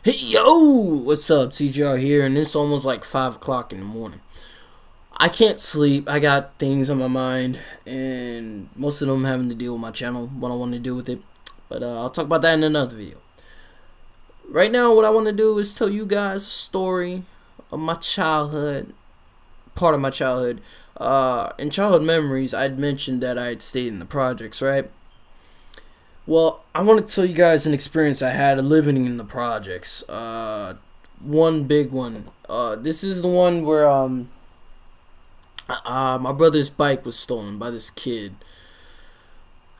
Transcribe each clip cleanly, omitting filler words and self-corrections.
Hey yo, what's up? TJunioR here, and it's almost like 5 o'clock in the morning. I can't sleep. I got things on my mind, and most of them having to deal with my channel, what I want to do with it. But I'll talk about that in another video. Right now, what I want to do is tell you guys a story of my childhood, part of my childhood. In childhood memories, I'd mentioned that I'd stayed in the projects, right? Well, I want to tell you guys an experience I had living in the projects. One big one. This is the one where my brother's bike was stolen by this kid.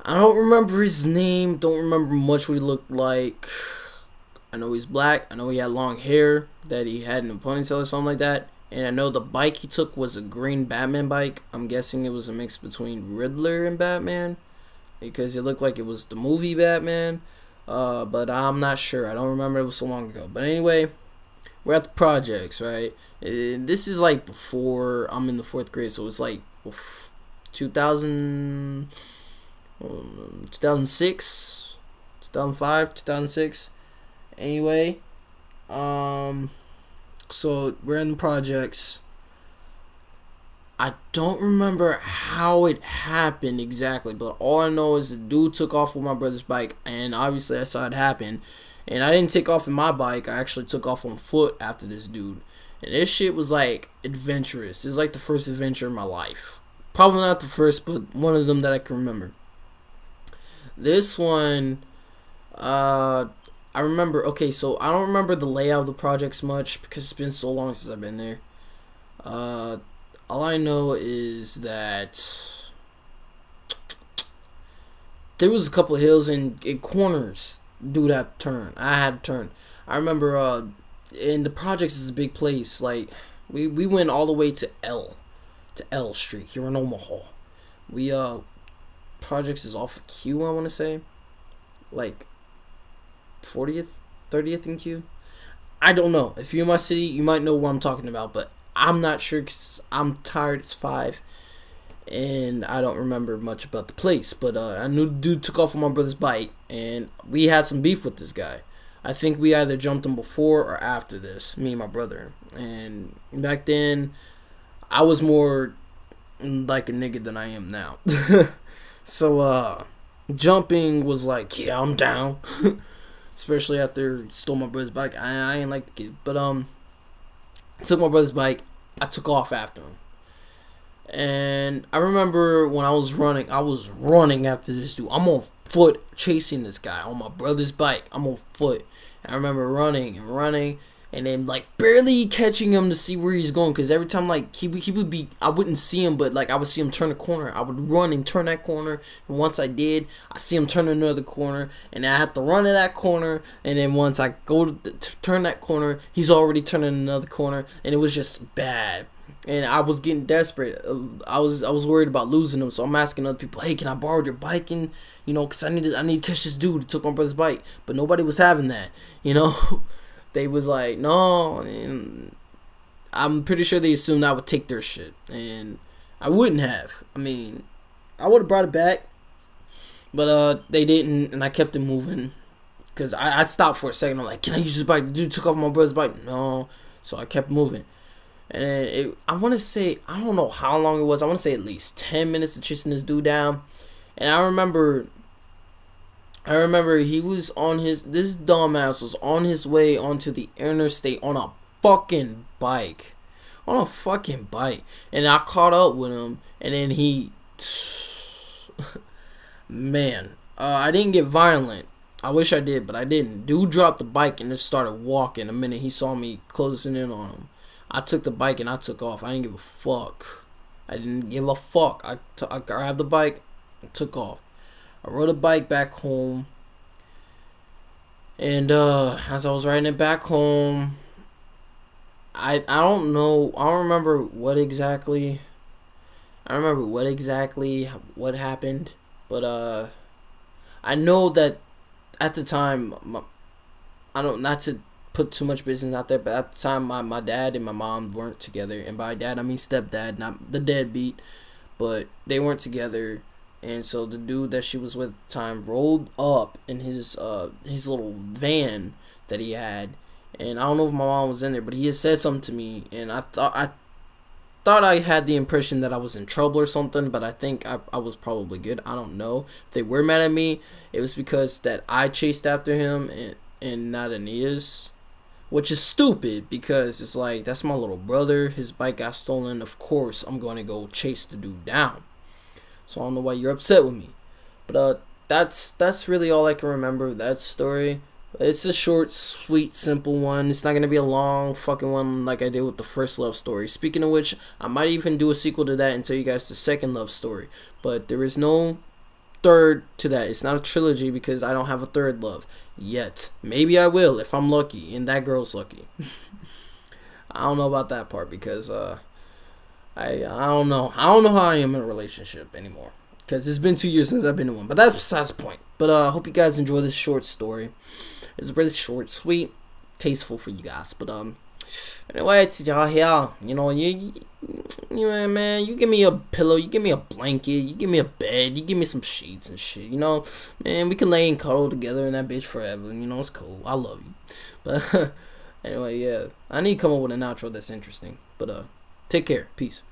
I don't remember his name. Don't remember much what he looked like. I know he's black. I know he had long hair that he had in a ponytail or something like that. And I know the bike he took was a green Batman bike. I'm guessing it was a mix between Riddler and Batman, because it looked like it was the movie Batman, but I'm not sure. I don't remember, it was so long ago. But anyway, we're at the projects, right? This is like before I'm in the 4th grade, so it's like 2006, 2005, 2006. Anyway, so we're in the projects. I don't remember how it happened exactly, but all I know is the dude took off with my brother's bike, and obviously I saw it happen. And I didn't take off in my bike, I actually took off on foot after this dude. And this shit was like adventurous. It was like the first adventure in my life. Probably not the first, but one of them that I can remember. This one, I remember, okay, so I don't remember the layout of the projects much because it's been so long since I've been there. All I know is that there was a couple of hills and corners. Dude had to turn. I had to turn. I remember in the projects is a big place. Like we went all the way to L Street here in Omaha. We projects is off of Q, I want to say, like 40th, 30th in Q. I don't know. If you're in my city, you might know what I'm talking about, but I'm not sure because I'm tired. It's 5, and I don't remember much about the place. But I knew the dude took off on my brother's bike, and we had some beef with this guy. I think we either jumped him before or after this, me and my brother. And back then, I was more like a nigga than I am now. So jumping was like, yeah, I'm down. Especially after he stole my brother's bike. I ain't like the kid, but I took my brother's bike. I took off after him. And I remember when I was running after this dude. I'm on foot chasing this guy on my brother's bike. I'm on foot. And I remember running and then like barely catching him to see where he's going, because every time like he would be, I wouldn't see him, but like I would see him turn a corner. I would run and turn that corner, and once I did, I see him turn another corner, and I have to run to that corner, and then once I go to turn that corner, he's already turning another corner, and it was just bad. And I was getting desperate. I was worried about losing him, so I'm asking other people, "Hey, can I borrow your bike?" And cause I need to catch this dude who took my brother's bike. But nobody was having that, They was like, no, and I'm pretty sure they assumed I would take their shit, and I wouldn't have. I mean, I would have brought it back, but they didn't, and I kept it moving, because I stopped for a second. I'm like, can I use this bike? The dude took off my brother's bike. No, so I kept moving, and I want to say, I don't know how long it was. I want to say at least 10 minutes of chasing this dude down, and I remember he was this dumbass was on his way onto the interstate on a fucking bike. And I caught up with him, and then man, I didn't get violent. I wish I did, but I didn't. Dude dropped the bike and just started walking the minute he saw me closing in on him. I took the bike and I took off. I didn't give a fuck. I grabbed the bike and took off. I rode a bike back home, and as I was riding it back home, I don't know, I don't remember what exactly what happened, but I know that at the time, not to put too much business out there, but at the time my dad and my mom weren't together, and by dad I mean stepdad, not the deadbeat, but they weren't together. And so the dude that she was with at the time rolled up in his little van that he had, and I don't know if my mom was in there, but he had said something to me, and I thought I had the impression that I was in trouble or something, but I think I was probably good. I don't know. If they were mad at me, it was because that I chased after him and not Aeneas, which is stupid because it's like, that's my little brother. His bike got stolen. Of course, I'm going to go chase the dude down. So I don't know why you're upset with me. But that's really all I can remember of that story. It's a short, sweet, simple one. It's not gonna be a long fucking one like I did with the first love story. Speaking of which, I might even do a sequel to that and tell you guys the second love story. But there is no third to that. It's not a trilogy because I don't have a third love yet. Maybe I will if I'm lucky and that girl's lucky. I don't know about that part because I don't know. I don't know how I am in a relationship anymore because it's been 2 years since I've been in one. But that's besides the point. But I hope you guys enjoy this short story. It's really short, sweet, tasteful for you guys. But anyway, y'all here. You know, you man, you give me a pillow, you give me a blanket, you give me a bed, you give me some sheets and shit. You know, man, we can lay and cuddle together in that bitch forever. You know, it's cool. I love you. But anyway, yeah, I need to come up with an outro that's interesting. But take care. Peace.